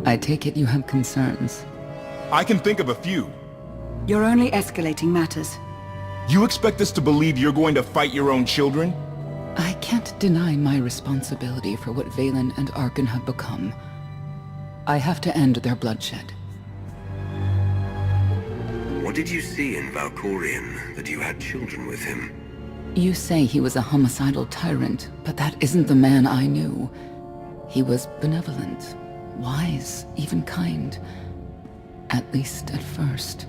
I take it you have concerns. I can think of a few. You're only escalating matters. You expect us to believe you're going to fight your own children? I can't deny my responsibility for what Valen and Arkan have become. I have to end their bloodshed. What did you see in Valkorion that you had children with him? You say he was a homicidal tyrant, but that isn't the man I knew. He was benevolent, wise, even kind. At least at first.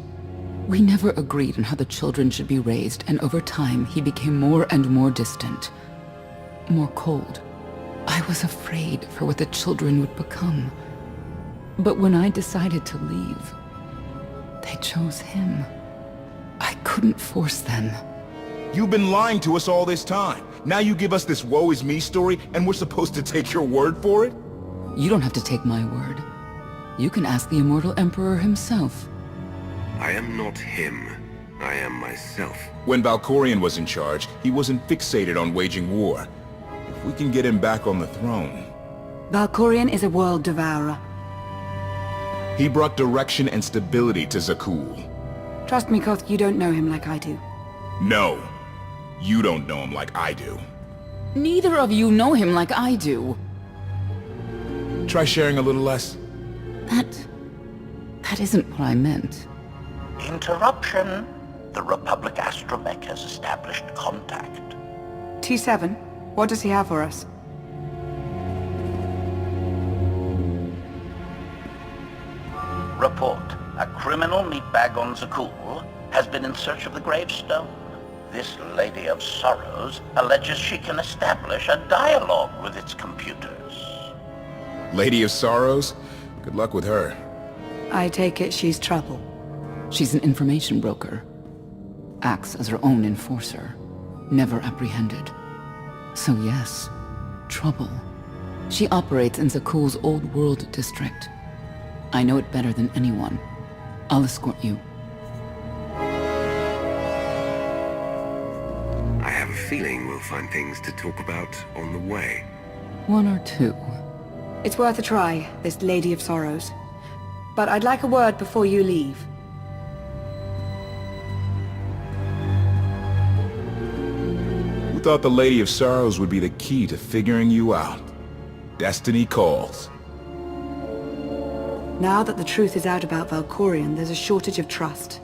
We never agreed on how the children should be raised, and over time he became more and more distant. More cold. I was afraid for what the children would become. But when I decided to leave, they chose him. I couldn't force them. You've been lying to us all this time. Now you give us this woe is me story, and we're supposed to take your word for it? You don't have to take my word. You can ask the Immortal Emperor himself. I am not him. I am myself. When Valkorion was in charge, he wasn't fixated on waging war. If we can get him back on the throne... Valkorion is a world devourer. He brought direction and stability to Zakul. Trust me, Koth, you don't know him like I do. No. You don't know him like I do. Neither of you know him like I do. Try sharing a little less. That isn't what I meant. Interruption. The Republic astromech has established contact. T7, what does he have for us? Report. A criminal meatbag on Zakul has been in search of the gravestone. This Lady of Sorrows alleges she can establish a dialogue with its computers. Lady of Sorrows? Good luck with her. I take it she's trouble. She's an information broker. Acts as her own enforcer. Never apprehended. So yes, trouble. She operates in Zakul's Old World district. I know it better than anyone. I'll escort you. I have a feeling we'll find things to talk about on the way. One or two. It's worth a try, this Lady of Sorrows. But I'd like a word before you leave. Who thought the Lady of Sorrows would be the key to figuring you out? Destiny calls. Now that the truth is out about Valkorion, there's a shortage of trust.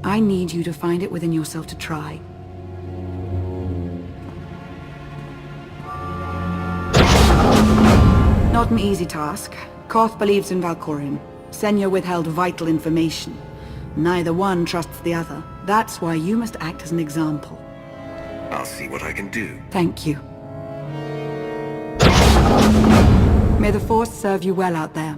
I need you to find it within yourself to try. Not an easy task. Koth believes in Valkorion. Senya withheld vital information. Neither one trusts the other. That's why you must act as an example. I'll see what I can do. Thank you. May the Force serve you well out there.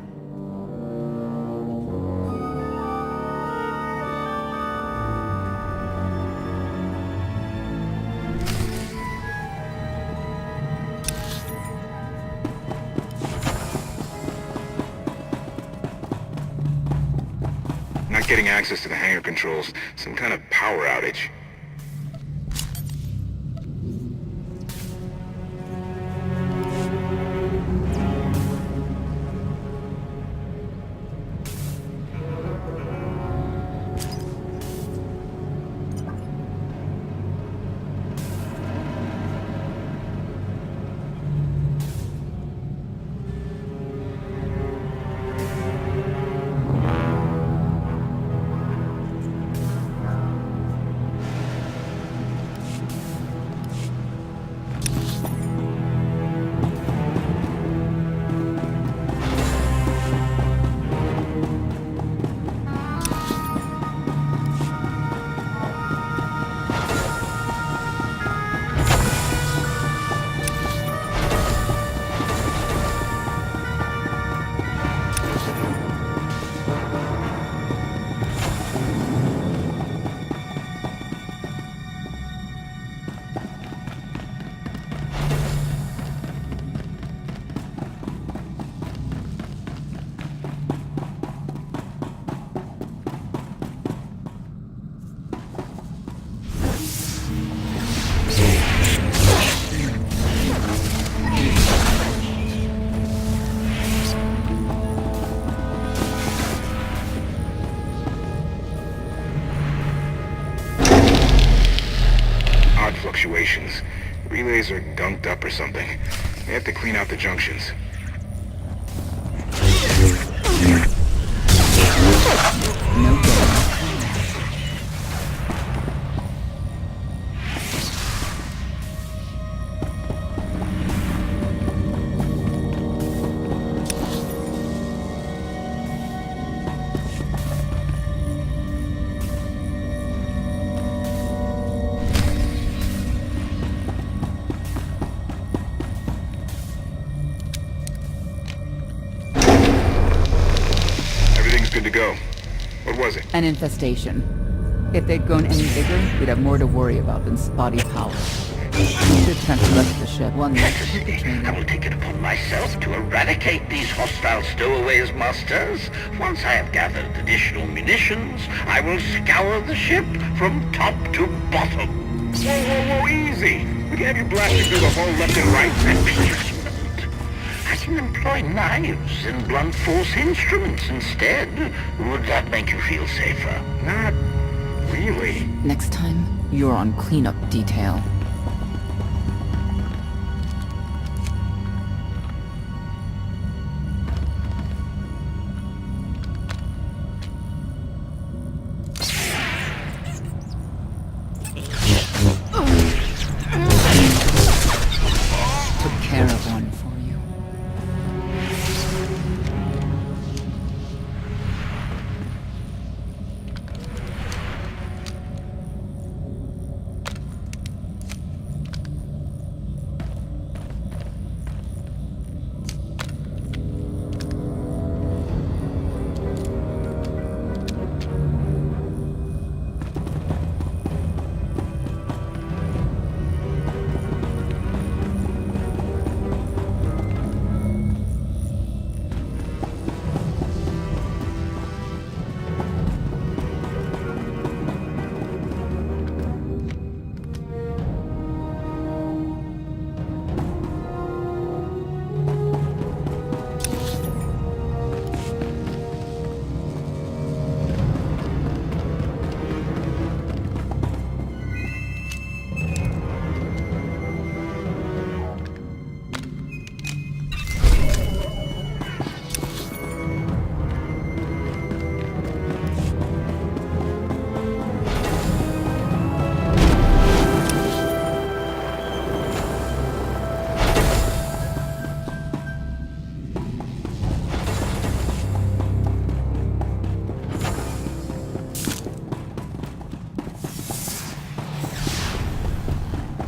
Not getting access to the hangar controls. Some kind of power outage. something. We have to clean out the junctions. No good. Everything's good to go. What was it? An infestation. If they'd grown any bigger, we'd have more to worry about than spotty power. We should transfer the rest of the ship. One less to the I training. will take it upon myself to eradicate these hostile stowaways, masters. Once I have gathered additional munitions, I will scour the ship from top to bottom. Whoa, easy! We can have you blasting through the whole left and right. Amusement. I can employ knives and blunt force instruments instead. Would that make you feel safer? Not really. Next time, you're on cleanup detail. Took care of one for you.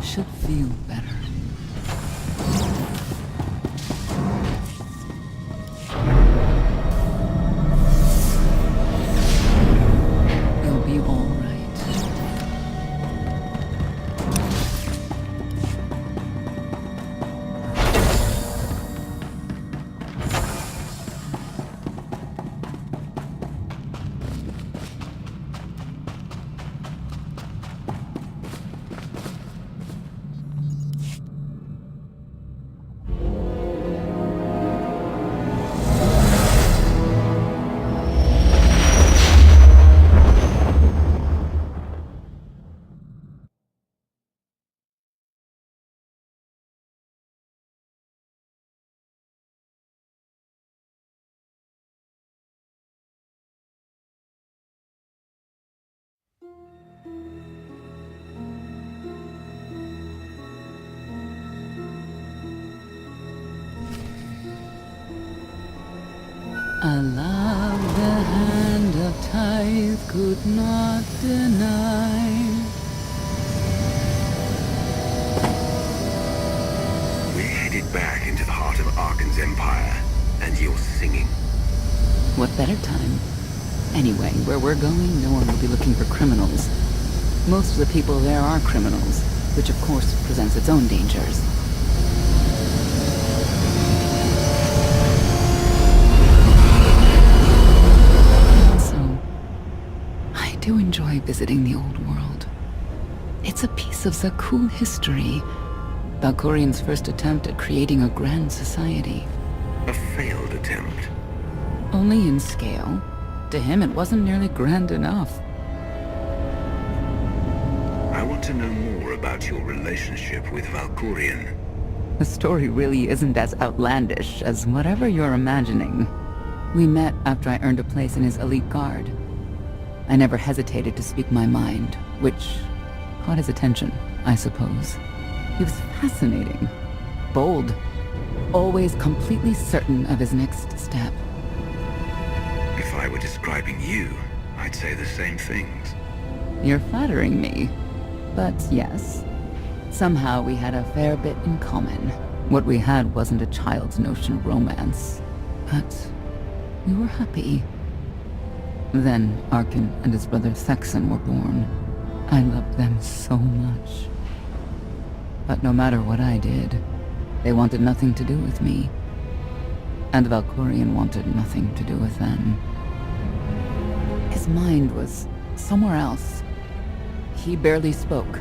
Should feel better. You'll be all right. I love the hand of tithe could not deny. We're headed back into the heart of Arkan's empire, and you're singing. What better time? Anyway, where we're going, no one will be looking for criminals. Most of the people there are criminals, which of course presents its own dangers. I do enjoy visiting the old world. It's a piece of Zakul history. Valkorian's first attempt at creating a grand society. A failed attempt. Only in scale. To him, it wasn't nearly grand enough. I want to know more about your relationship with Valkorian. The story really isn't as outlandish as whatever you're imagining. We met after I earned a place in his elite guard. I never hesitated to speak my mind, which caught his attention, I suppose. He was fascinating, bold, always completely certain of his next step. If I were describing you, I'd say the same things. You're flattering me. But yes, somehow we had a fair bit in common. What we had wasn't a child's notion of romance, but we were happy. Then Arkin and his brother Thexan were born. I loved them so much. But no matter what I did, they wanted nothing to do with me. And Valkorion wanted nothing to do with them. His mind was somewhere else. He barely spoke,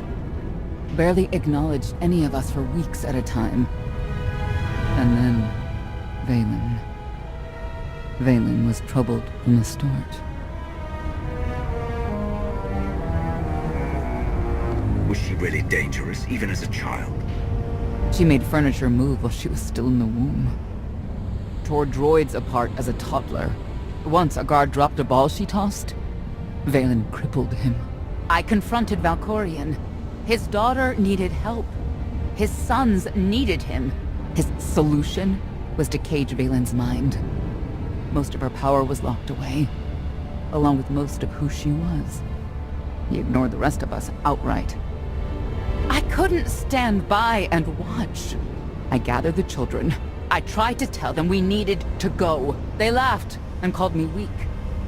barely acknowledged any of us for weeks at a time. And then, Vaylin. Vaylin was troubled from the start. Was she really dangerous, even as a child? She made furniture move while she was still in the womb. Tore droids apart as a toddler. Once a guard dropped a ball she tossed. Vaylin crippled him. I confronted Valkorion. His daughter needed help. His sons needed him. His solution was to cage Vaylin's mind. Most of her power was locked away, along with most of who she was. He ignored the rest of us outright. I couldn't stand by and watch. I gathered the children. I tried to tell them we needed to go. They laughed and called me weak.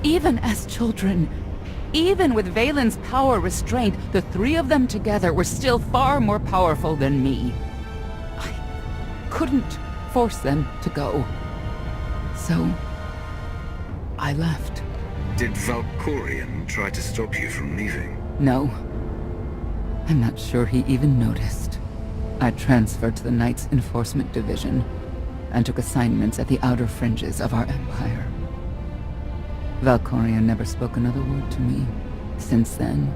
Even as children, even with Vaylin's power restrained, the three of them together were still far more powerful than me. I couldn't force them to go. So, I left. Did Valkorion try to stop you from leaving? No. I'm not sure he even noticed. I transferred to the Knights Enforcement Division and took assignments at the outer fringes of our empire. Valkorion never spoke another word to me. Since then,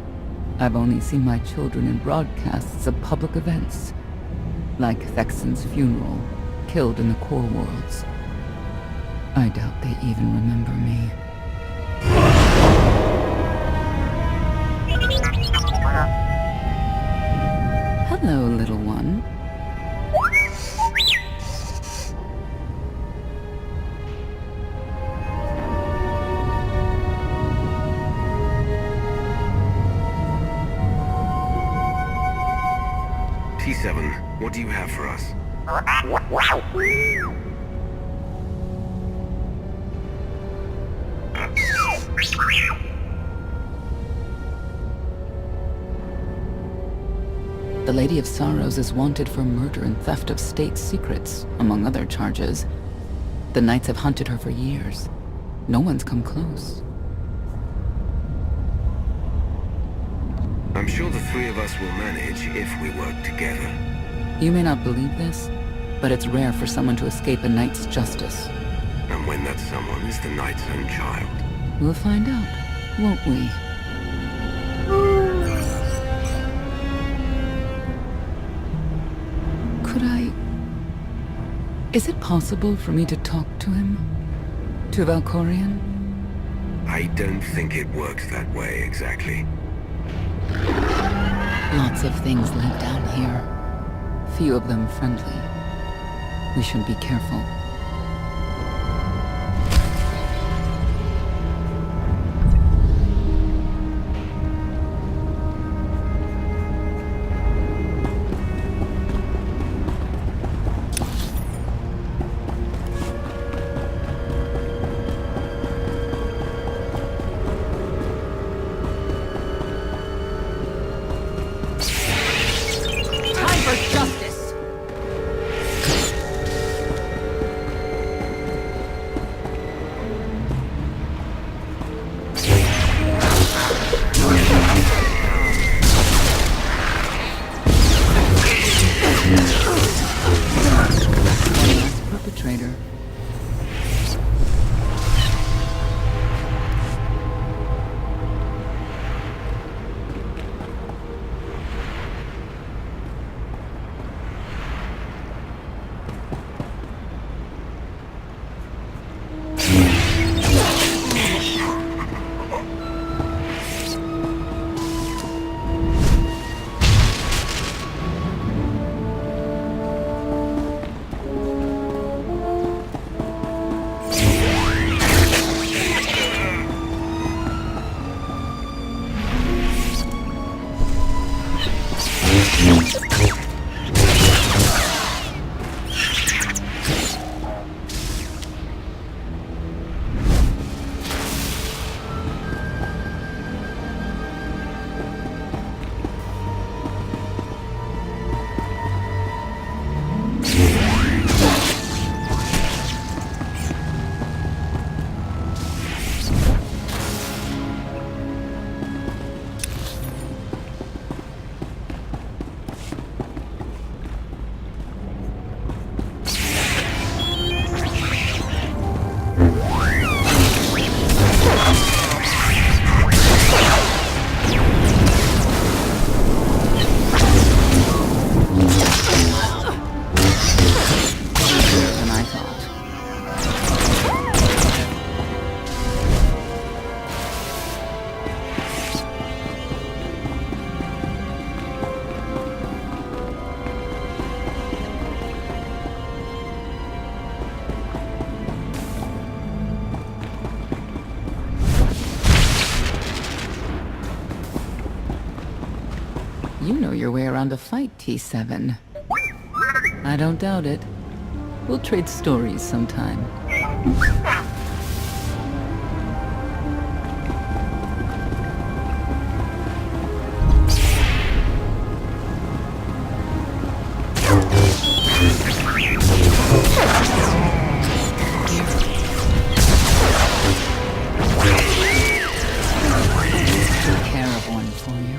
I've only seen my children in broadcasts of public events, like Thexan's funeral, killed in the core worlds. I doubt they even remember me. Hello, little one. T7, what do you have for us? The Lady of Sorrows is wanted for murder and theft of state secrets, among other charges. The Knights have hunted her for years. No one's come close. I'm sure the three of us will manage if we work together. You may not believe this, but it's rare for someone to escape a knight's justice. And when that someone is the knight's own child. We'll find out, won't we? Could I... Is it possible for me to talk to him? To Valkorion? I don't think it works that way exactly. Lots of things live down here. Few of them friendly. We should be careful. Perpetrator. know your way around a fight, T7. I don't doubt it. We'll trade stories sometime. Take care of one for you.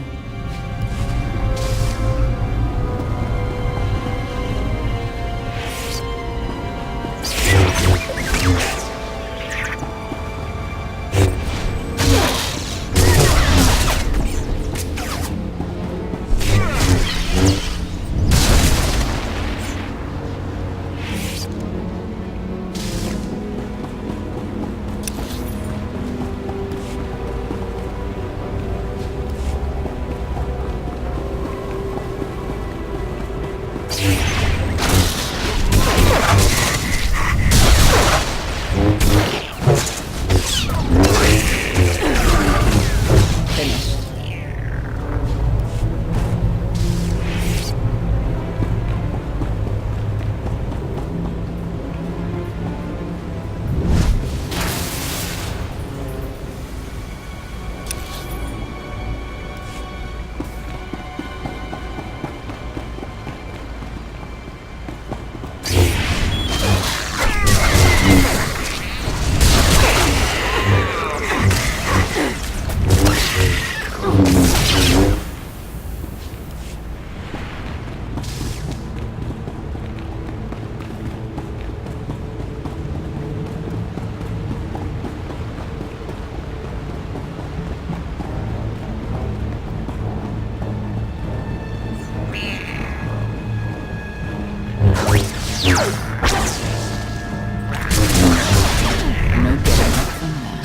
No getting up from that.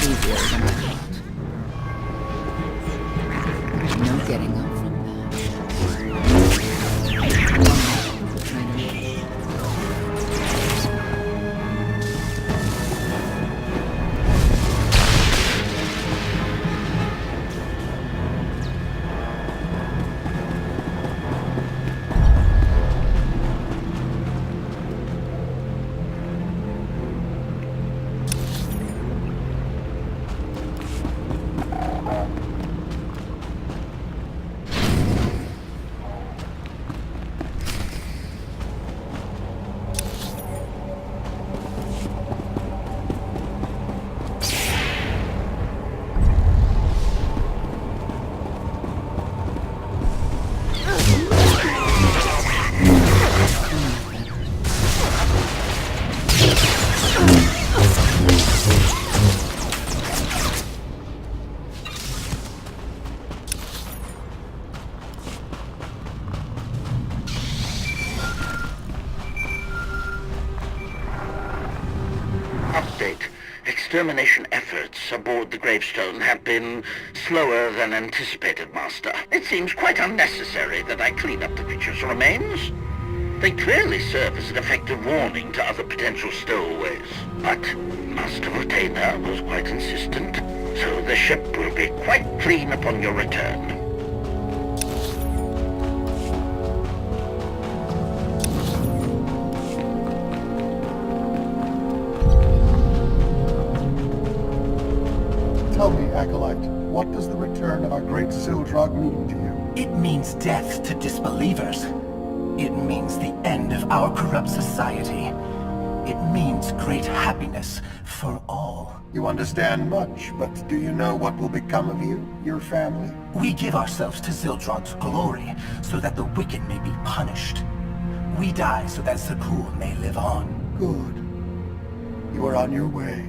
Easier than I thought. No getting up from that. The trainer. Update. Extermination efforts aboard the gravestone have been slower than anticipated, Master. It seems quite unnecessary that I clean up the creature's remains. They clearly serve as an effective warning to other potential stowaways. But Master Retainer was quite insistent, so the ship will be quite clean upon your return. Tell me, Acolyte, what does the return of our great Zildrog mean to you? It means death to disbelievers. It means the end of our corrupt society. It means great happiness for all. You understand much, but do you know what will become of you, your family? We give ourselves to Zildrog's glory, so that the wicked may be punished. We die so that Zakul may live on. Good. You are on your way.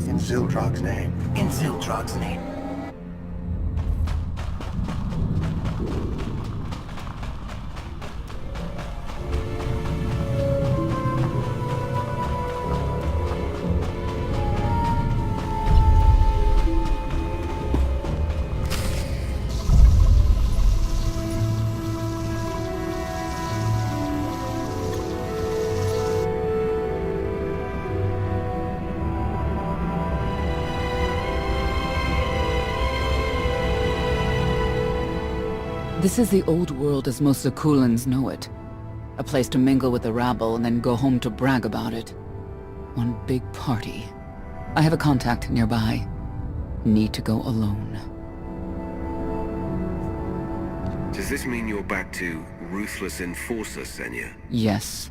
In Zildrog's name. In Zildrog's name. This is the old world as most Zakulans know it. A place to mingle with the rabble and then go home to brag about it. One big party. I have a contact nearby. Need to go alone. Does this mean you're back to ruthless enforcer, Senya? Yes.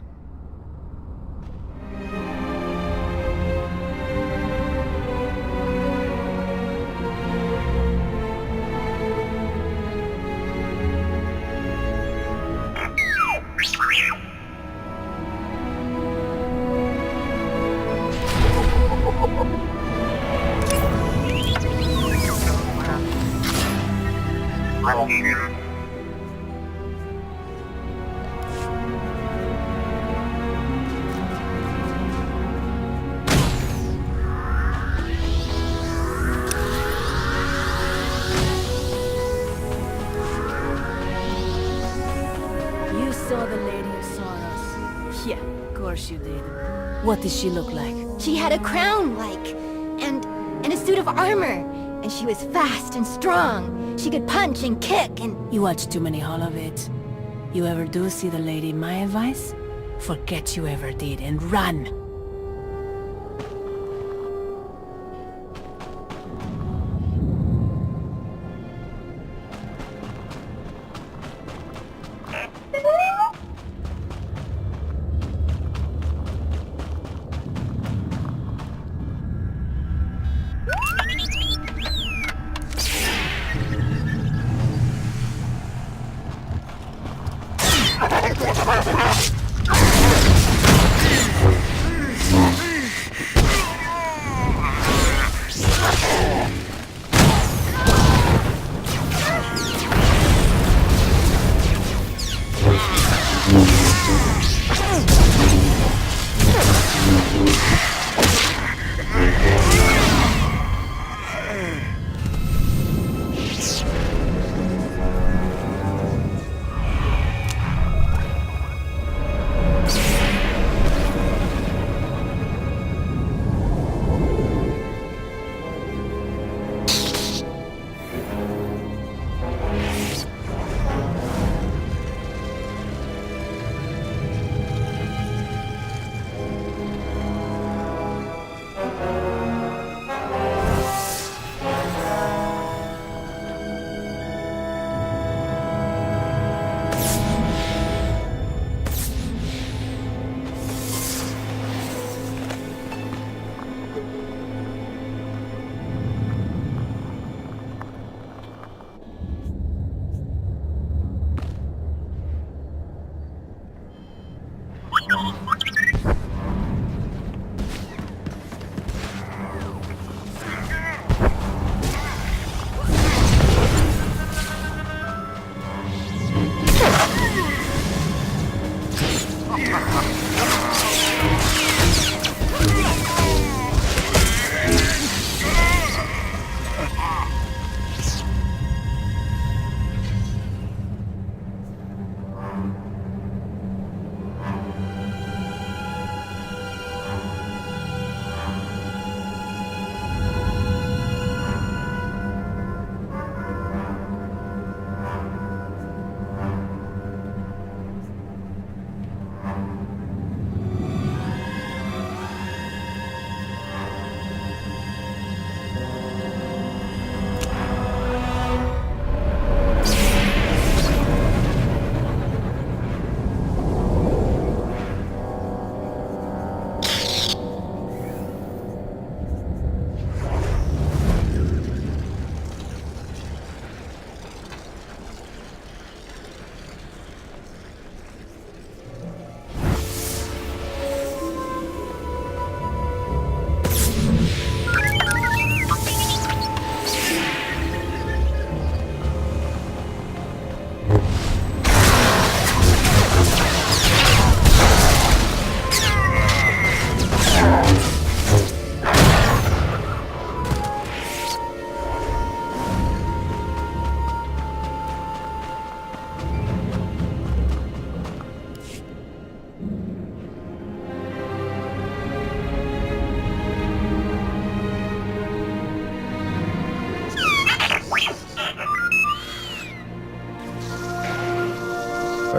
You saw the Lady of Sorrows. Yeah, of course you did. What did she look like? She had a crown, and a suit of armor. And she was fast and strong. She could punch and kick and... You watch too many Holovits. You ever do see the lady, my advice? Forget you ever did and run!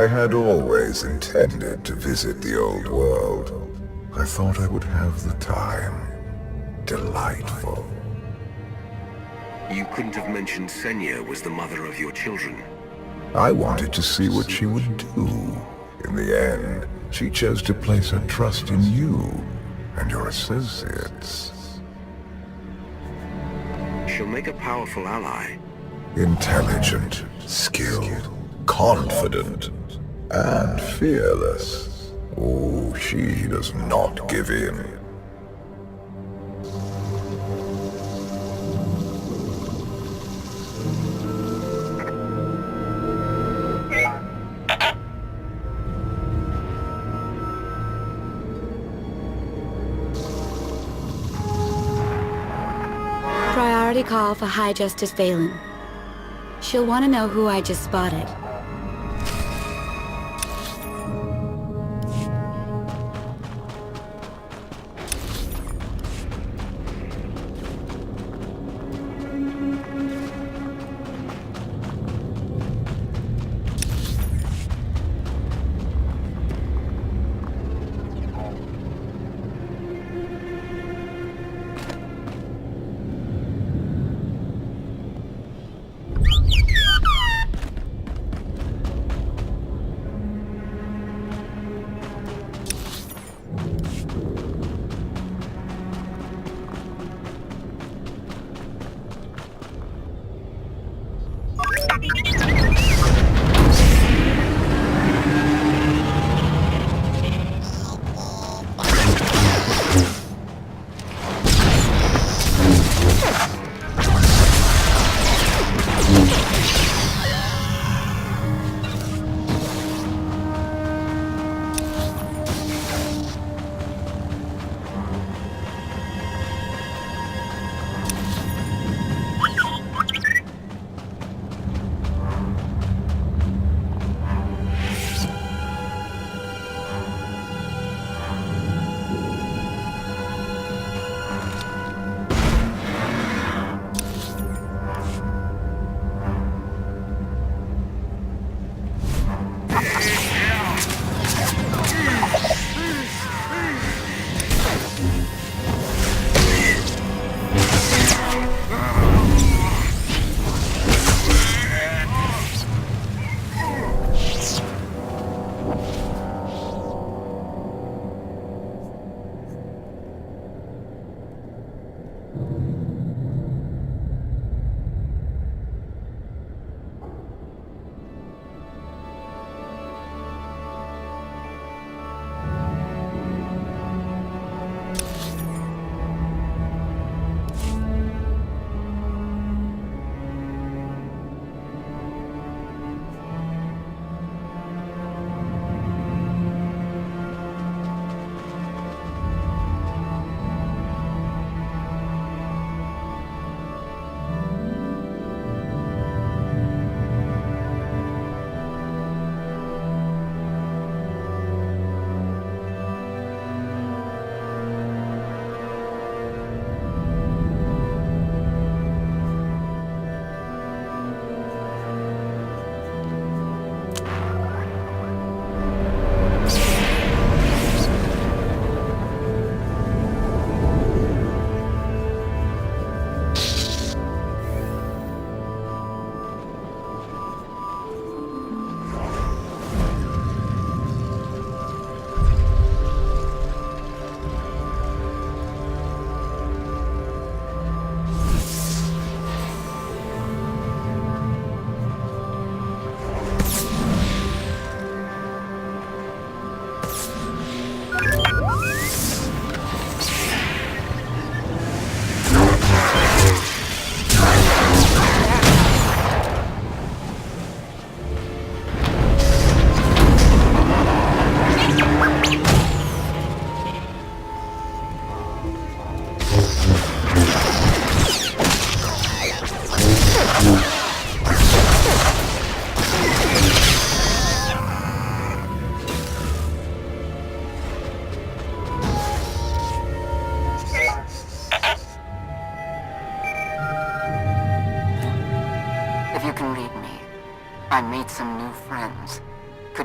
I had always intended to visit the old world. I thought I would have the time. Delightful. You couldn't have mentioned Senya was the mother of your children. I wanted to see what she would do. In the end, she chose to place her trust in you and your associates. She'll make a powerful ally. Intelligent, skilled, confident, and fearless. Oh, she does not give in. Priority call for High Justice Valen. She'll want to know who I just spotted.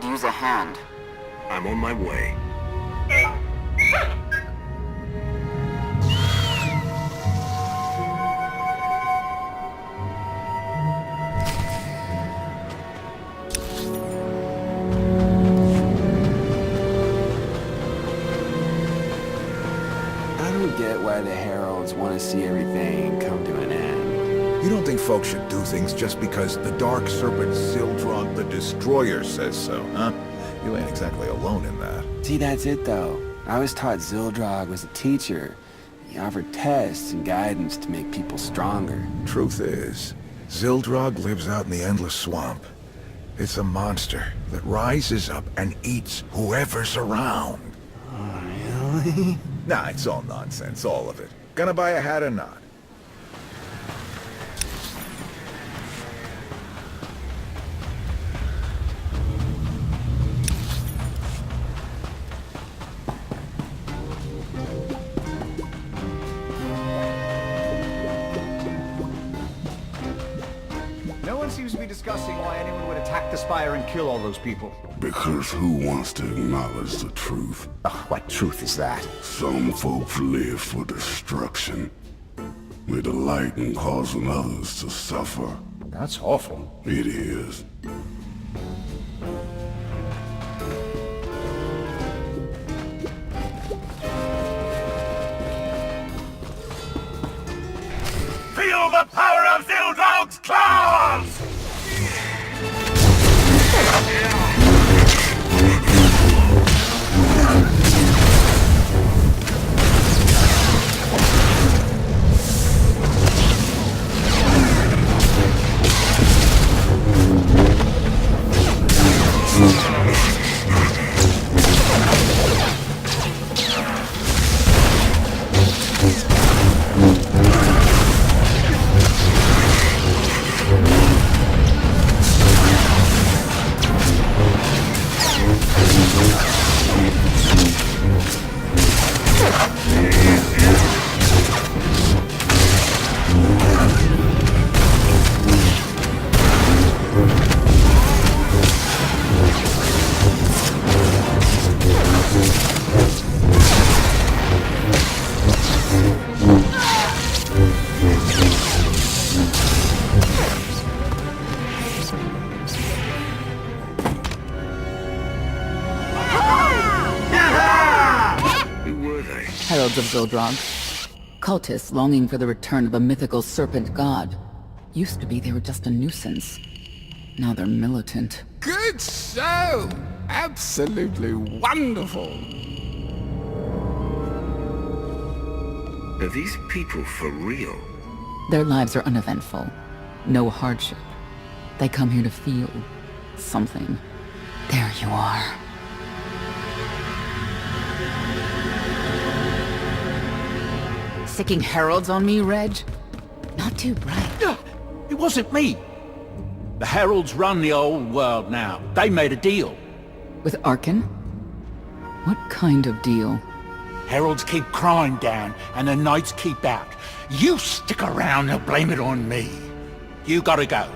could use a hand. I'm on my way. I don't get why the Heralds want to see everything come to an end. You don't think folks should do things just because the Dark Serpent Sildrog the Destroyer says so, huh? You ain't exactly alone in that. See, that's it though. I was taught Zildrog was a teacher. He offered tests and guidance to make people stronger. Truth is, Zildrog lives out in the Endless Swamp. It's a monster that rises up and eats whoever's around. Oh, really? Nah, it's all nonsense, all of it. Gonna buy a hat or not? No one seems to be discussing why anyone would attack the Spire and kill all those people. Because who wants to acknowledge the truth? What truth is that? Some folks live for destruction. They delight in causing others to suffer. That's awful. It is. Feel the power of Zildrog's claws! Heralds of Zildrog. Cultists longing for the return of a mythical serpent god. Used to be they were just a nuisance. Now they're militant. Good show! Absolutely wonderful! Are these people for real? Their lives are uneventful. No hardship. They come here to feel something. There you are. Sicking heralds on me, Reg? Not too bright. It wasn't me. The heralds run the old world now. They made a deal. With Arkan? What kind of deal? Heralds keep crime down, and the knights keep out. You stick around and blame it on me. You gotta go.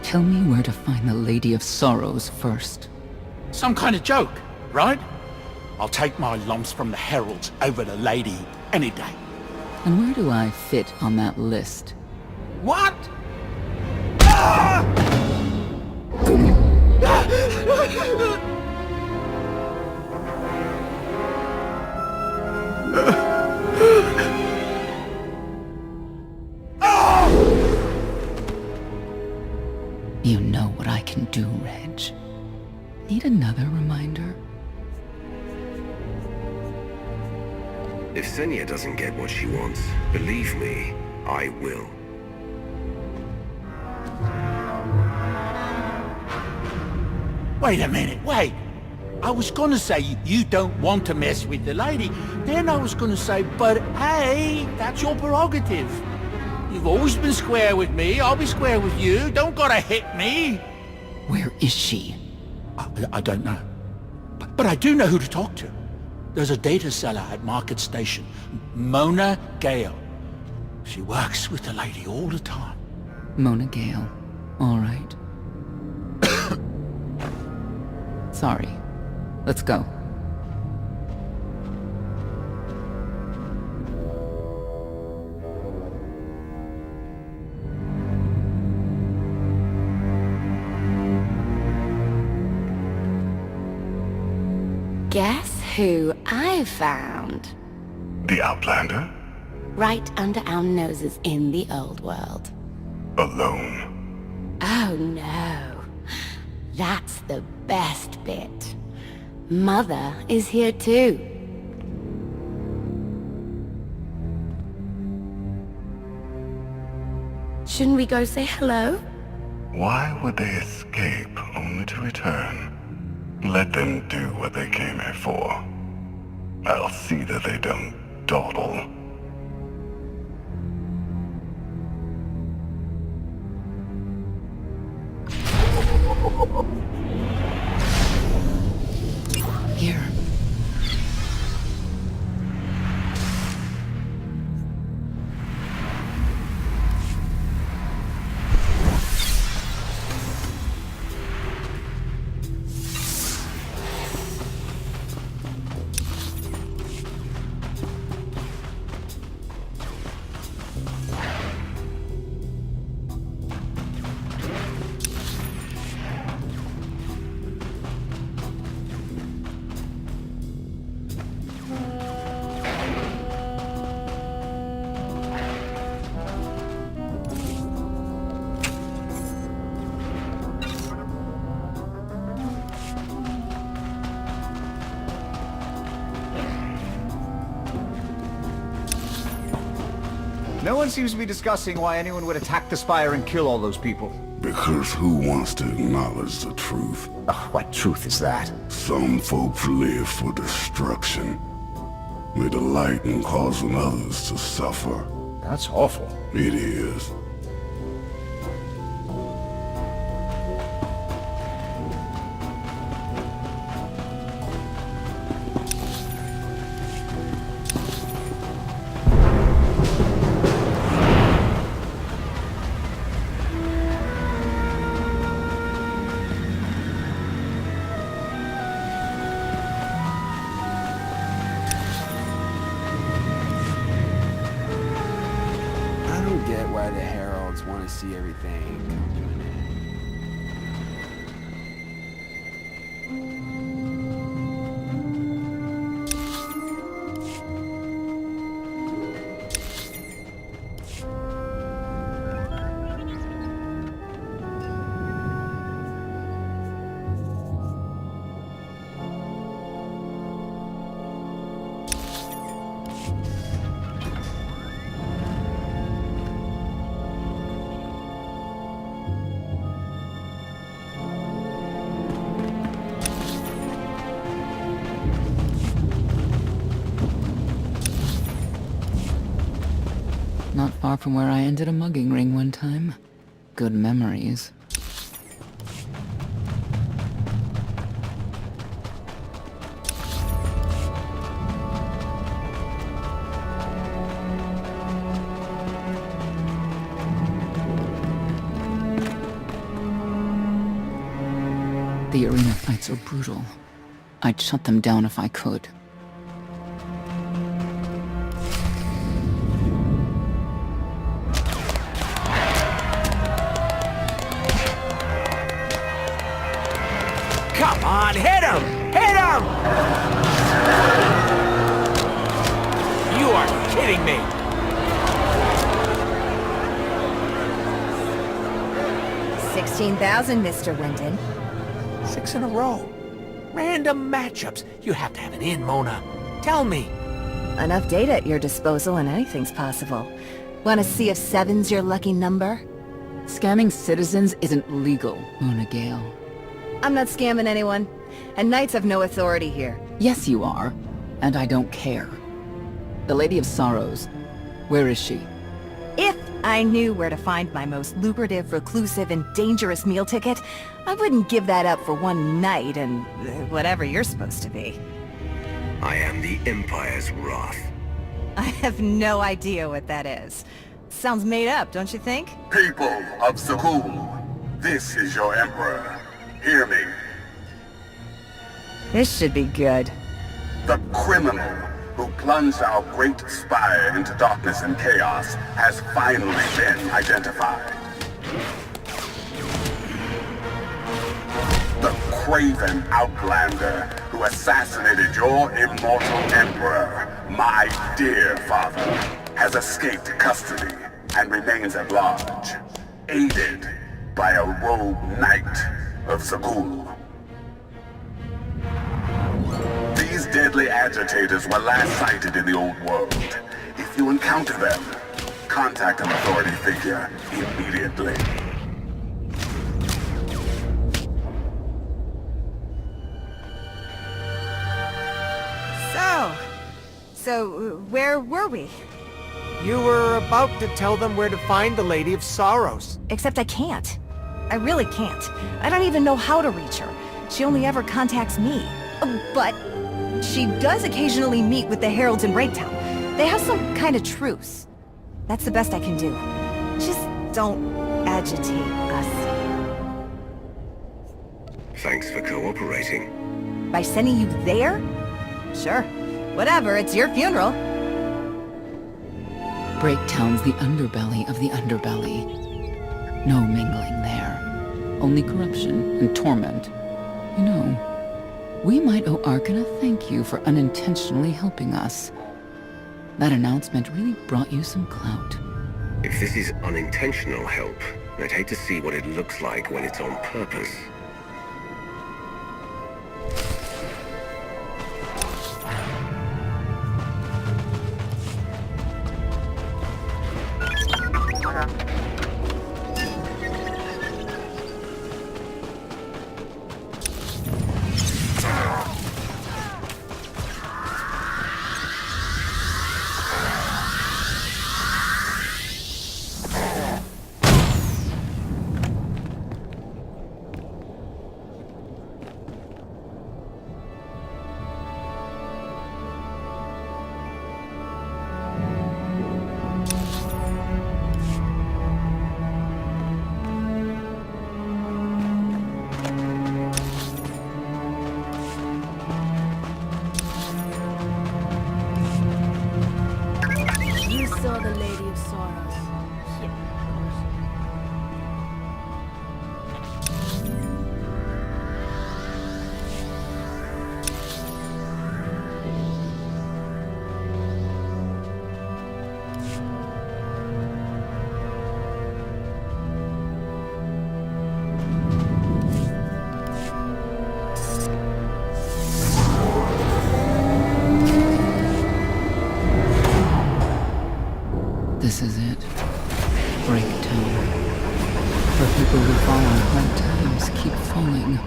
Tell me where to find the Lady of Sorrows first. Some kind of joke, right? I'll take my lumps from the heralds over the lady any day. And where do I fit on that list? What? You know what I can do, Reg. Need another reminder? If Senya doesn't get what she wants, believe me, I will. Wait a minute, wait. I was gonna say you don't want to mess with the lady. Then I was gonna say, but hey, that's your prerogative. You've always been square with me, I'll be square with you. Don't gotta hit me. Where is she? I don't know. But I do know who to talk to. There's a data seller at Market Station, Mona Gale. She works with the lady all the time. Mona Gale. All right. Sorry. Let's go. Guess who I found? The Outlander? Right under our noses in the old world. Alone? Oh no. That's the best bit. Mother is here too. Shouldn't we go say hello? Why would they escape only to return? Let them do what they came here for. I'll see that they don't dawdle. Here. No one seems to be discussing why anyone would attack the Spire and kill all those people. Because who wants to acknowledge the truth? What truth is that? Some folks live for destruction. They delight in causing others to suffer. That's awful. It is. Get why the heralds want to see everything come to an end. Not far from where I ended a mugging ring one time. Good memories. The arena fights are brutal. I'd shut them down if I could. Come on, hit him! Hit him! You are kidding me! $16,000, Mr. Wyndon. 6 in a row. Random matchups. You have to have an in, Mona. Tell me. Enough data at your disposal and anything's possible. Want to see if 7's your lucky number? Scamming citizens isn't legal, Mona Gale. I'm not scamming anyone. And knights have no authority here. Yes, you are. And I don't care. The Lady of Sorrows. Where is she? If I knew where to find my most lucrative, reclusive, and dangerous meal ticket, I wouldn't give that up for one night and whatever you're supposed to be. I am the Empire's wrath. I have no idea what that is. Sounds made up, don't you think? People of Zakul, this is your Emperor. Hear me. This should be good. The criminal who plunged our great spire into darkness and chaos has finally been identified. The craven outlander who assassinated your immortal emperor, my dear father, has escaped custody and remains at large, aided by a rogue knight of Sagul. These deadly agitators were last sighted in the old world. If you encounter them, contact an authority figure immediately. So, where were we? You were about to tell them where to find the Lady of Sorrows. Except I can't. I really can't. I don't even know how to reach her. She only ever contacts me. But she does occasionally meet with the Heralds in Breaktown. They have some kind of truce. That's the best I can do. Just don't agitate us. Thanks for cooperating. By sending you there? Sure. Whatever, it's your funeral. Breaktown's the underbelly of the underbelly. No mingling there. Only corruption and torment. You know, we might owe Arkan a thank you for unintentionally helping us. That announcement really brought you some clout. If this is unintentional help, I'd hate to see what it looks like when it's on purpose. This is it. Breaktown. Where people who fall on hard times keep falling.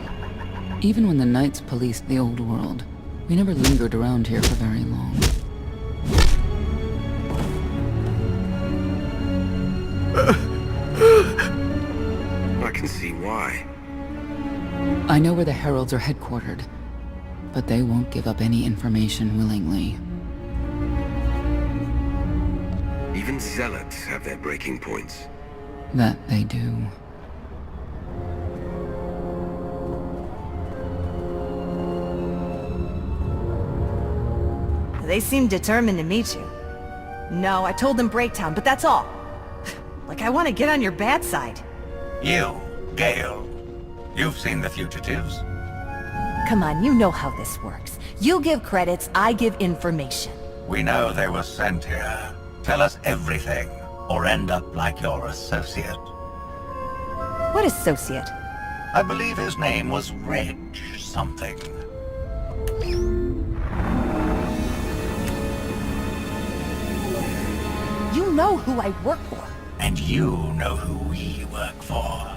Even when the Knights policed the old world, we never lingered around here for very long. I can see why. I know where the Heralds are headquartered, but they won't give up any information willingly. Even zealots have their breaking points. That they do. They seem determined to meet you. No, I told them Breaktown, but that's all. Like I want to get on your bad side. You, Gale. You've seen the fugitives. Come on, you know how this works. You give credits, I give information. We know they were sent here. Tell us everything, or end up like your associate. What associate? I believe his name was Reg something. You know who I work for. And you know who we work for.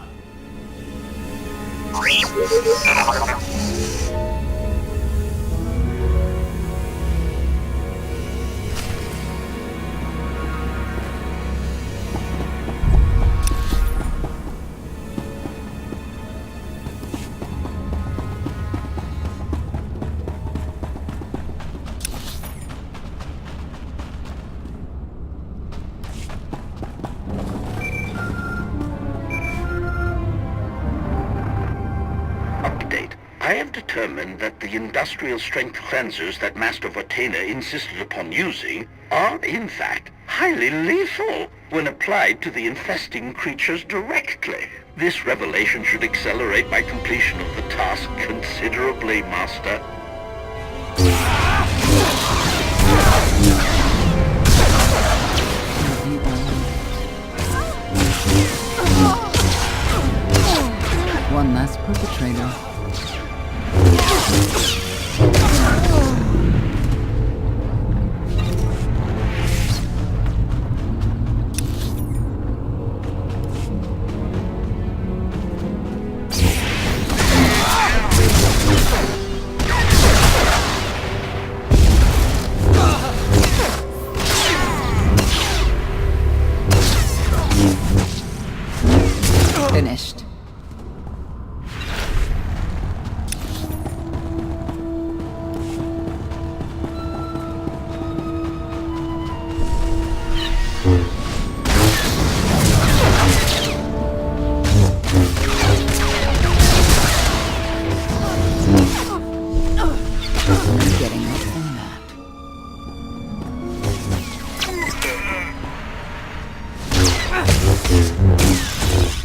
I have determined that the industrial strength cleansers that Master Vortena insisted upon using are, in fact, highly lethal when applied to the infesting creatures directly. This revelation should accelerate my completion of the task considerably, Master. One less perpetrator. Finished.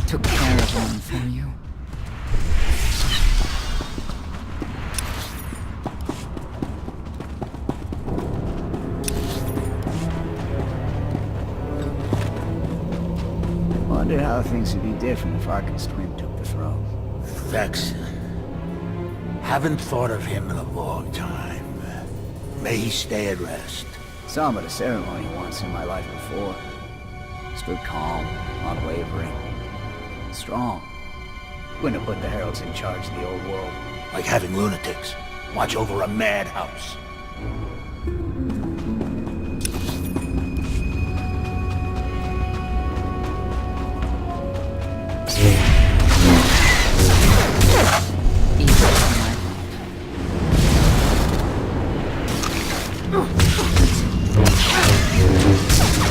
Took care of one for you. Wonder how things would be different if Arkin's twin took the throne. Vex. Haven't thought of him in a long time. May he stay at rest. Saw him at a ceremony once in my life before. Stood calm, unwavering, strong. Wouldn't have put the Heralds in charge of the old world. Like having lunatics watch over a madhouse.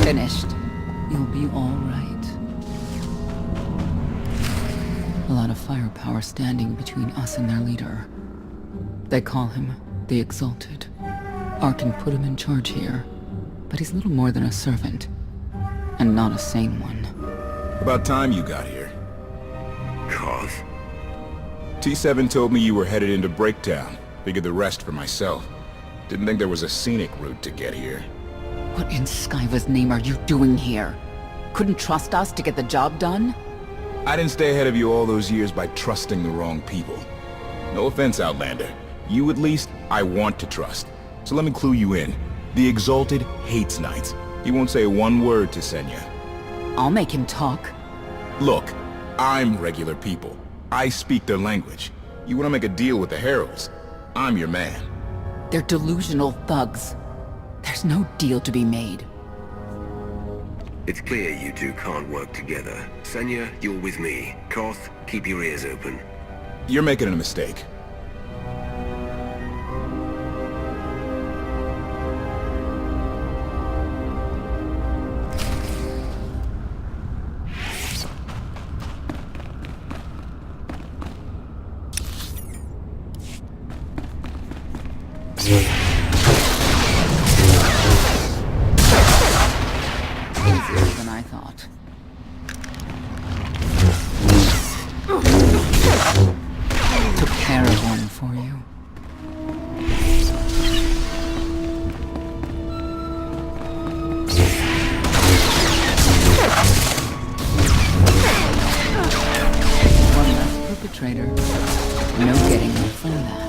Finished. You'll be all right. A lot of firepower standing between us and their leader. They call him the Exalted. Arkin put him in charge here, but he's little more than a servant, and not a sane one. About time you got here. Koth? T7 told me you were headed into Breaktown. Figured the rest for myself. Didn't think there was a scenic route to get here. What in Skyva's name are you doing here? Couldn't trust us to get the job done? I didn't stay ahead of you all those years by trusting the wrong people. No offense, Outlander. You at least, I want to trust. So let me clue you in. The Exalted hates Knights. He won't say one word to Senya. I'll make him talk. Look, I'm regular people. I speak their language. You want to make a deal with the Heralds? I'm your man. They're delusional thugs. There's no deal to be made. It's clear you two can't work together. Senya, you're with me. Koth, keep your ears open. You're making a mistake. Easier than I thought. Took care of one for you. One less perpetrator. No getting up from that.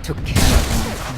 Took care of one.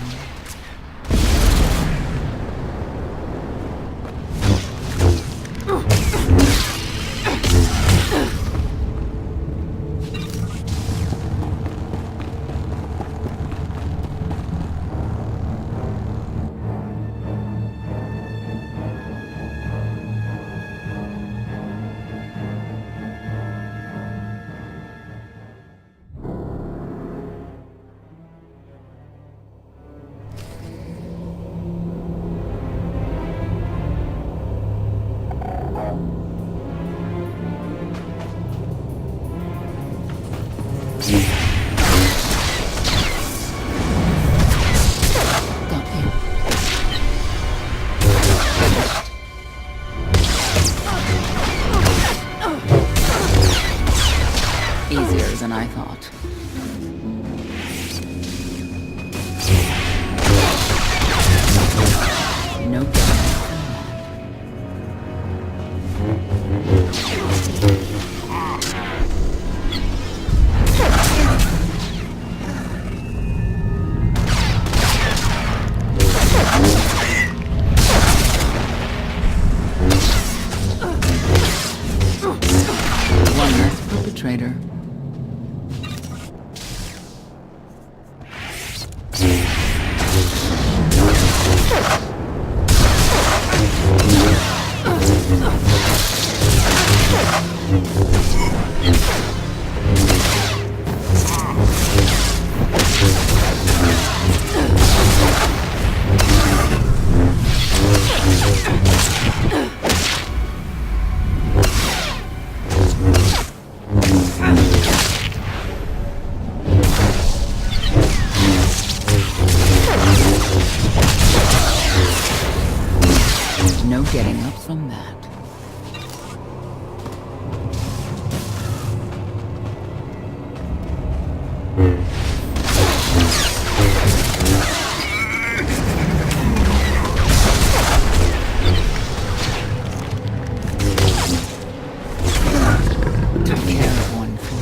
Easier than I thought. No doubt. One less perpetrator. No getting up from that. Took care of one for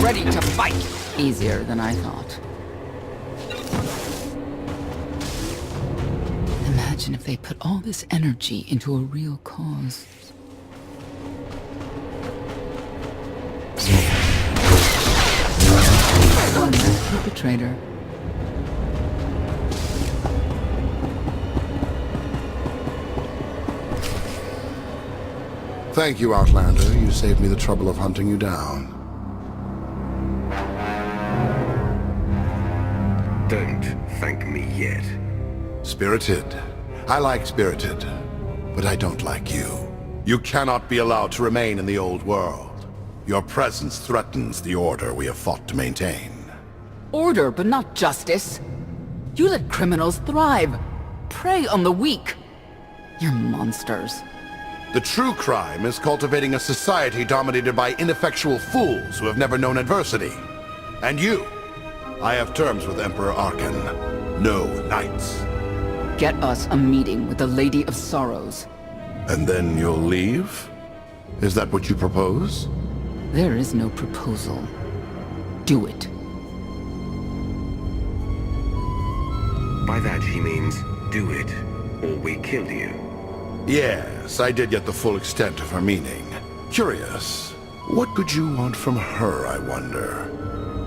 ready to fight. Easier than I thought. Imagine if they put all this energy into a real cause. One less perpetrator. Thank you, Outlander. You saved me the trouble of hunting you down. Don't thank me yet. Spirited. I like Spirited, but I don't like you. You cannot be allowed to remain in the old world. Your presence threatens the order we have fought to maintain. Order, but not justice. You let criminals thrive. Prey on the weak. You're monsters. The true crime is cultivating a society dominated by ineffectual fools who have never known adversity. And you. I have terms with Emperor Arkan. No knights. Get us a meeting with the Lady of Sorrows. And then you'll leave? Is that what you propose? There is no proposal. Do it. By that she means, do it, or we kill you. Yes, I did get the full extent of her meaning. Curious. What could you want from her, I wonder?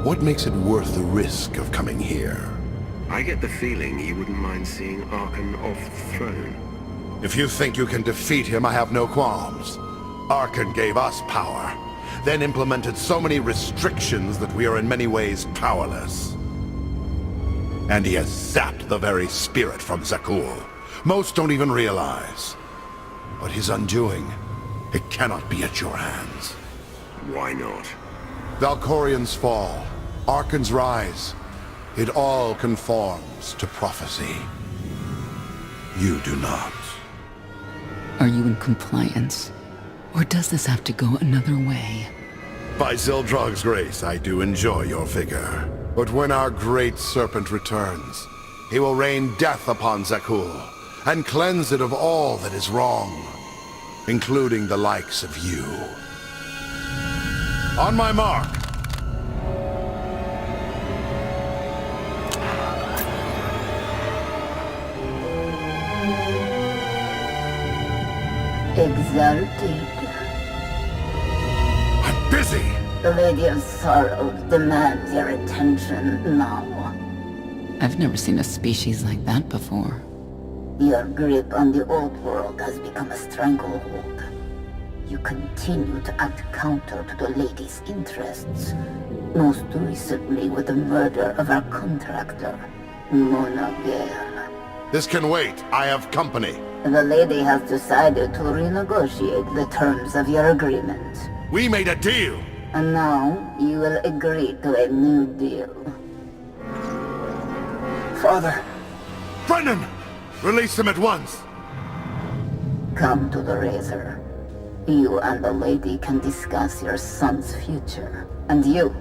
What makes it worth the risk of coming here? I get the feeling you wouldn't mind seeing Arkan off the throne. If you think you can defeat him, I have no qualms. Arkan gave us power, then implemented so many restrictions that we are in many ways powerless. And he has zapped the very spirit from Zakul. Most don't even realize. But his undoing, it cannot be at your hands. Why not? Valkorian's fall, Arkan's rise, it all conforms to prophecy. You do not. Are you in compliance? Or does this have to go another way? By Zildrog's grace, I do enjoy your vigor. But when our great serpent returns, he will rain death upon Zakul, and cleanse it of all that is wrong, including the likes of you. On my mark! Exalted. I'm busy! The Lady of Sorrows demands your attention now. I've never seen a species like that before. Your grip on the old world has become a stranglehold. You continue to act counter to the Lady's interests, most recently with the murder of our contractor, Mona Gale. This can wait. I have company. The lady has decided to renegotiate the terms of your agreement. We made a deal! And now, you will agree to a new deal. Father! Brennan! Release him at once! Come to the Razor. You and the lady can discuss your son's future. And you,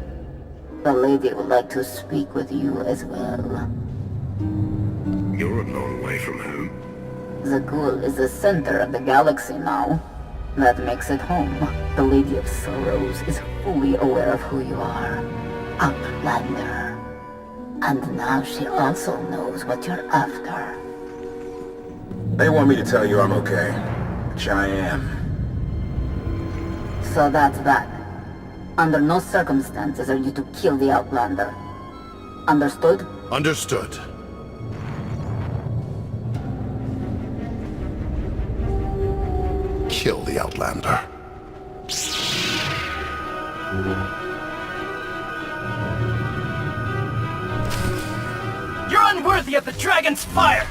the lady would like to speak with you as well. You're a long way from home. Zagul is the center of the galaxy now. That makes it home. The Lady of Sorrows is fully aware of who you are. Outlander. And now she also knows what you're after. They want me to tell you I'm okay, which I am. So that's that. Under no circumstances are you to kill the Outlander. Understood? Understood. Kill the Outlander. You're unworthy of the dragon's fire!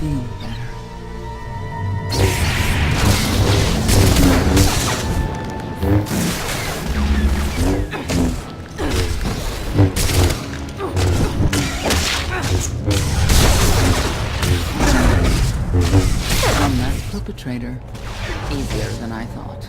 feel better. One less perpetrator. Easier than I thought.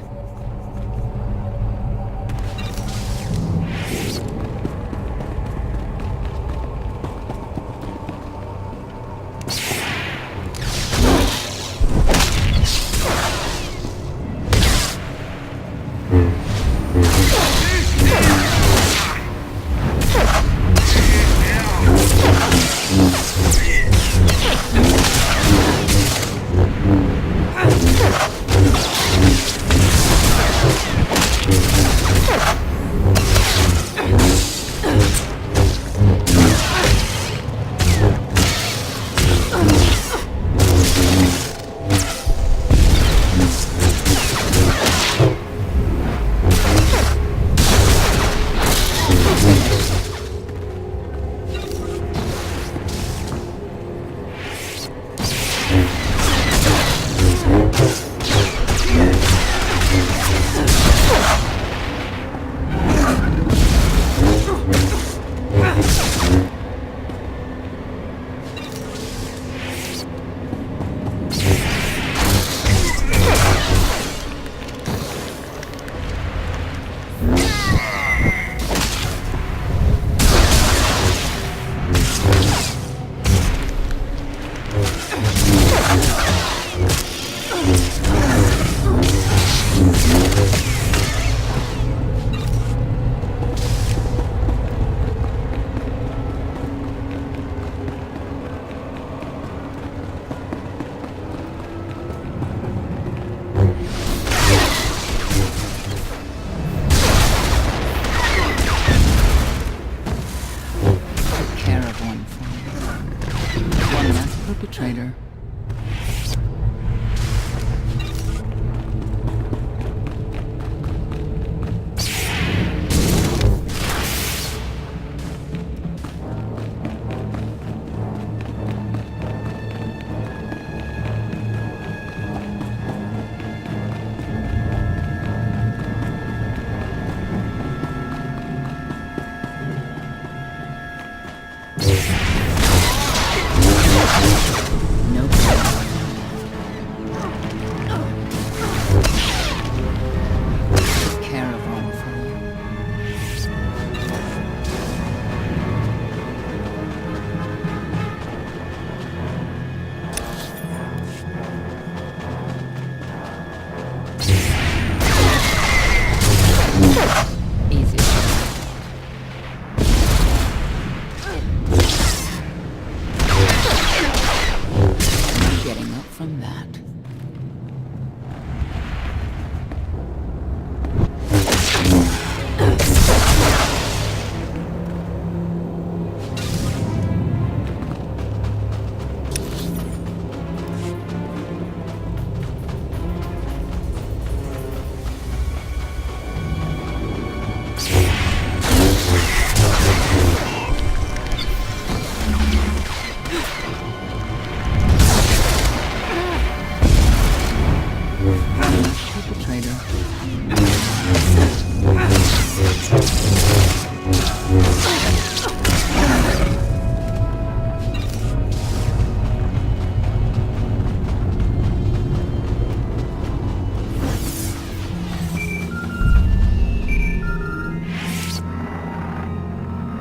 Perpetrator.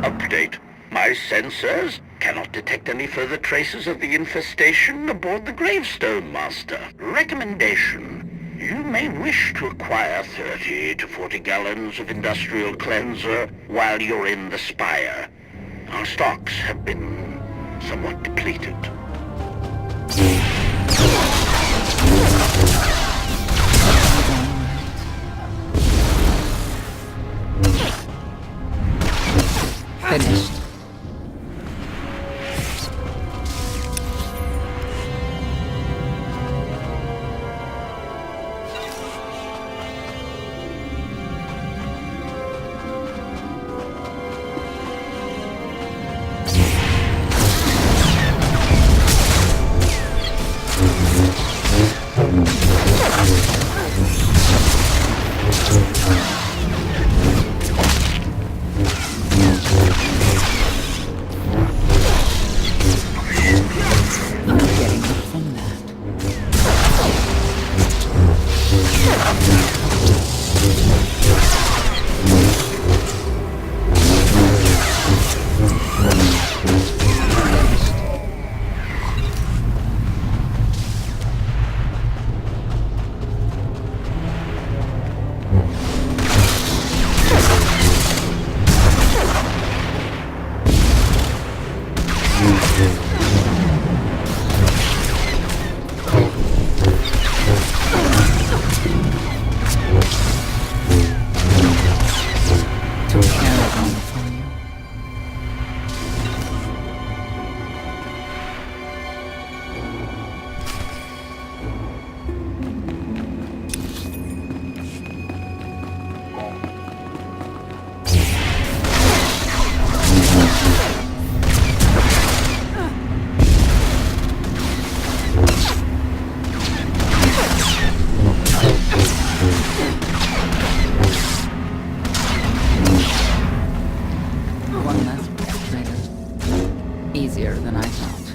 Update. My sensors cannot detect any further traces of the infestation aboard the Gravestone, Master. Recommendation. You may wish to acquire 30 to 40 gallons of industrial cleanser while you're in the Spire. Our stocks have been somewhat depleted. Finished. Easier than I thought.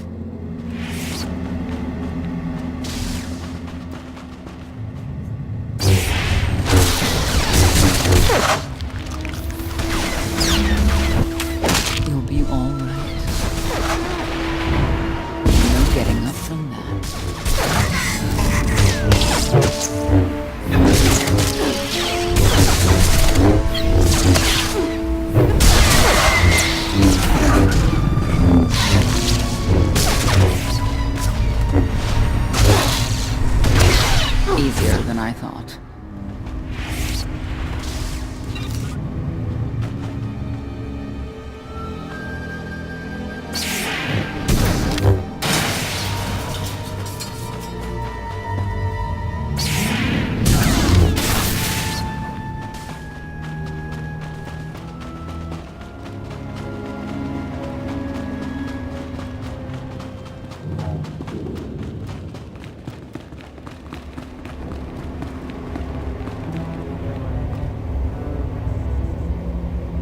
You'll be all right. No getting up from that. Easier than I thought.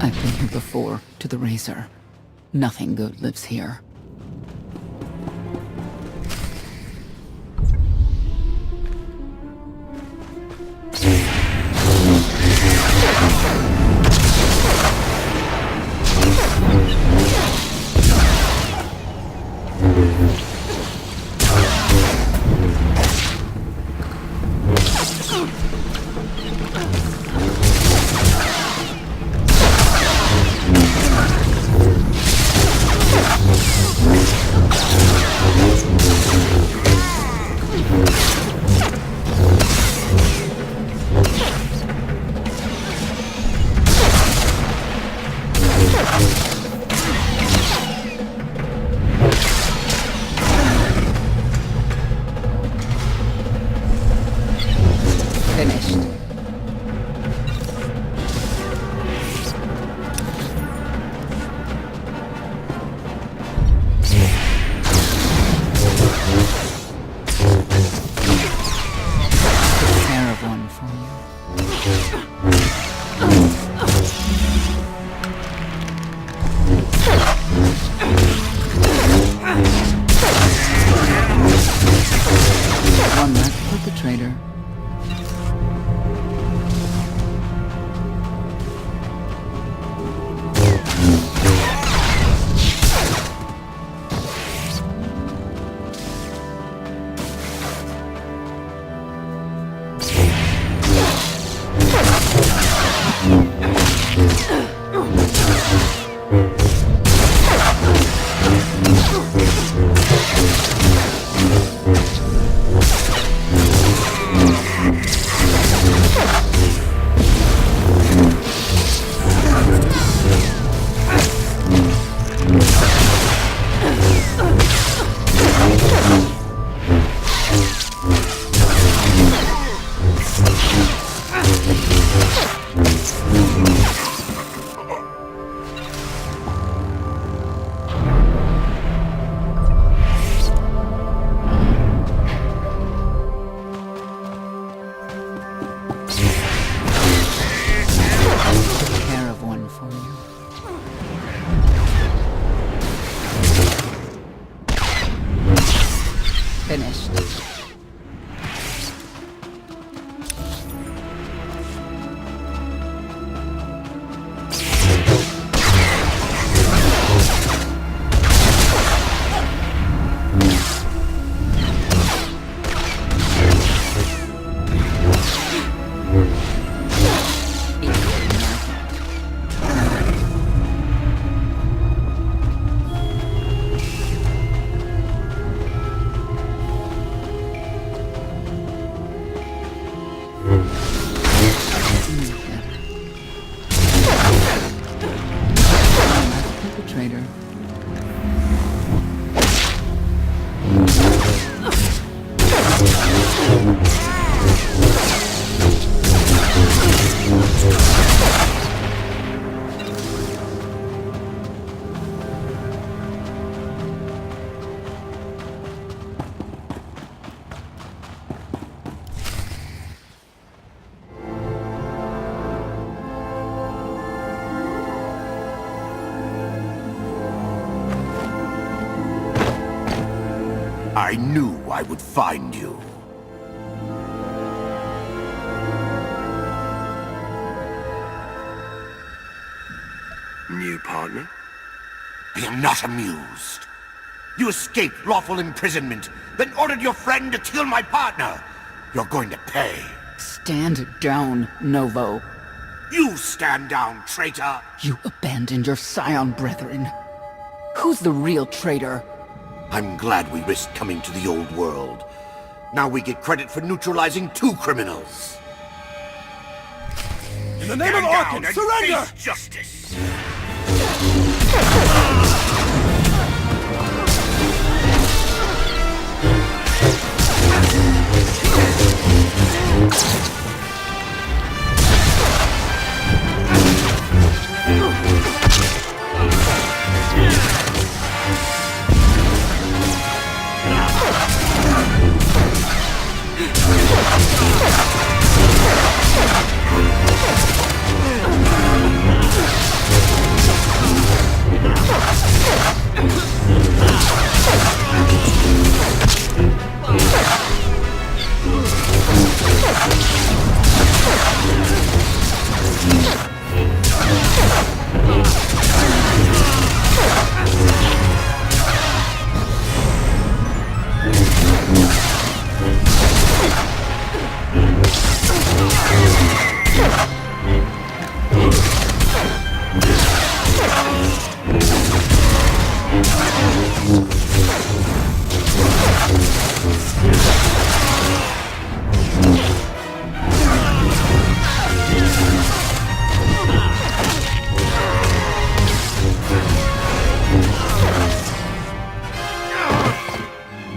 I've been here before, to the Razor. Nothing good lives here. Finished. Care of one for you. One left for the trader. Care of one for you. Finished. Trader. I knew I would find you. New partner? I am not amused. You escaped lawful imprisonment, then ordered your friend to kill my partner. You're going to pay. Stand down, Novo. You stand down, traitor! You abandoned your scion brethren. Who's the real traitor? I'm glad we risked coming to the old world. Now we get credit for neutralizing 2 criminals. In the name of Arkan, surrender! Face justice!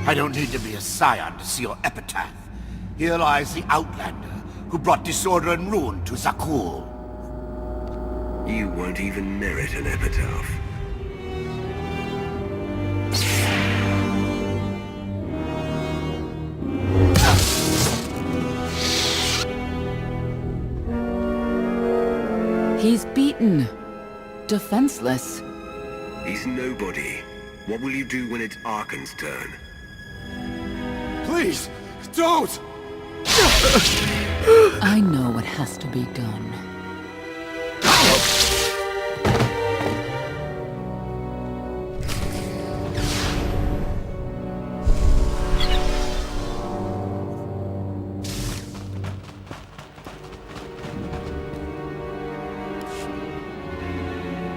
I don't need to be a scion to see your epitaph. Here lies the Outlander, who brought disorder and ruin to Zakul. You won't even merit an epitaph. He's beaten. Defenseless. He's nobody. What will you do when it's Arkan's turn? Please, don't! I know what has to be done.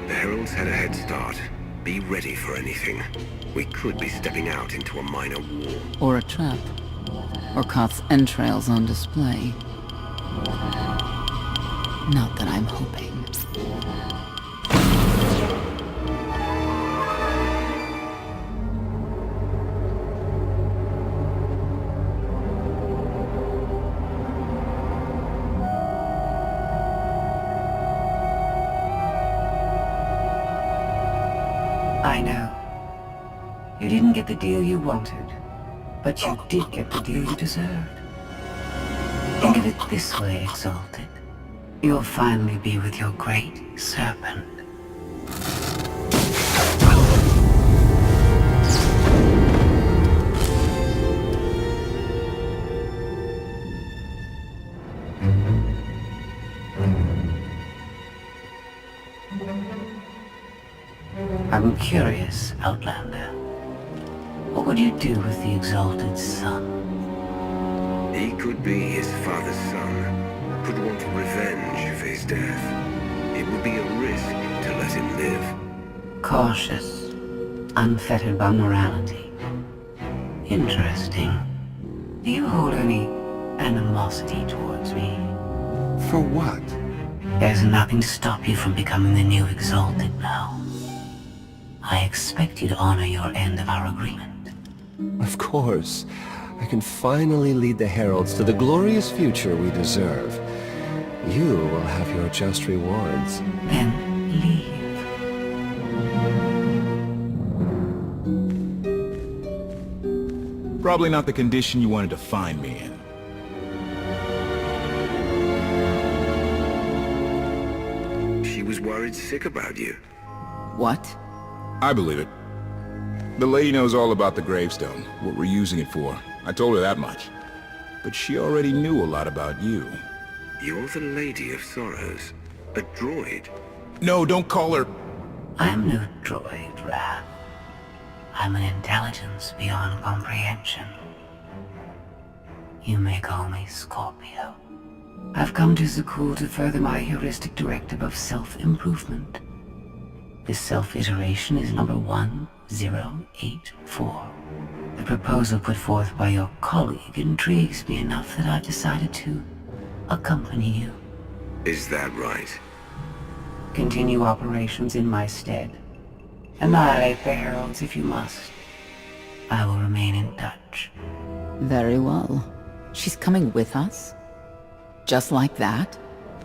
The Heralds had a head start. Be ready for anything. We could be stepping out into a minor war. Or a trap. Or Koth's entrails on display. Not that I'm hoping. I know. You didn't get the deal you wanted, but you did get the deal you deserved. Think of it this way, Exalted. You'll finally be with your great serpent. I'm curious, Outlander. What would you do with the Exalted Son? He could be his father's son. Could want revenge for his death. It would be a risk to let him live. Cautious, unfettered by morality. Interesting. Do you hold any animosity towards me? For what? There's nothing to stop you from becoming the new Exalted now. I expect you to honor your end of our agreement. Of course. I can finally lead the Heralds to the glorious future we deserve. You will have your just rewards. Then leave. Probably not the condition you wanted to find me in. She was worried sick about you. What? I believe it. The lady knows all about the gravestone, what we're using it for. I told her that much. But she already knew a lot about you. You're the Lady of Sorrows. A droid. No, don't call her... I'm no droid, Wrath. I'm an intelligence beyond comprehension. You may call me Scorpio. I've come to Zakul to further my heuristic directive of self-improvement. This self-iteration is number 1084. The proposal put forth by your colleague intrigues me enough that I've decided to accompany you. Is that right? Continue operations in my stead. Annihilate the heralds if you must. I will remain in touch. Very well. She's coming with us? Just like that?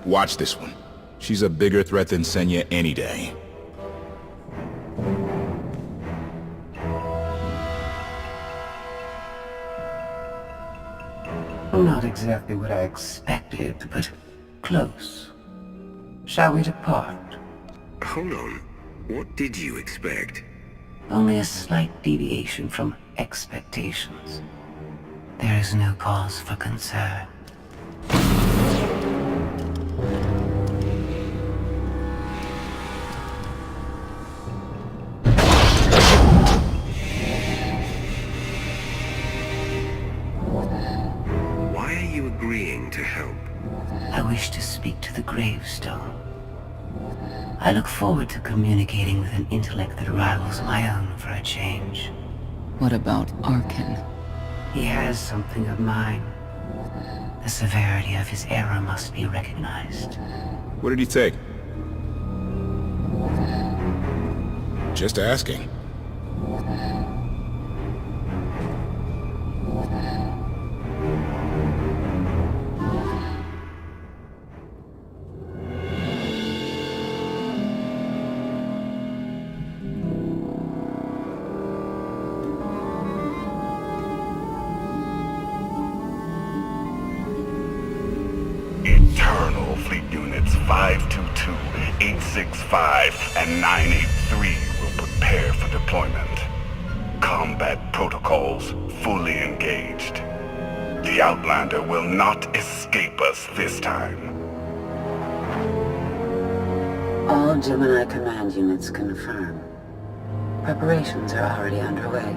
Watch this one. She's a bigger threat than Senya any day. Not exactly what I expected, but close. Shall we depart? Hold on. What did you expect? Only a slight deviation from expectations. There is no cause for concern. Why are you agreeing to help? I wish to speak to the gravestone. I look forward to communicating with an intellect that rivals my own for a change. What about Arkin? He has something of mine. The severity of his error must be recognized. What did he take? Just asking. Eternal Fleet Units 522, 865, and 983 will prepare for deployment. Combat protocols fully engaged. The Outlander will not escape us this time. All Gemini command units confirm. Preparations are already underway.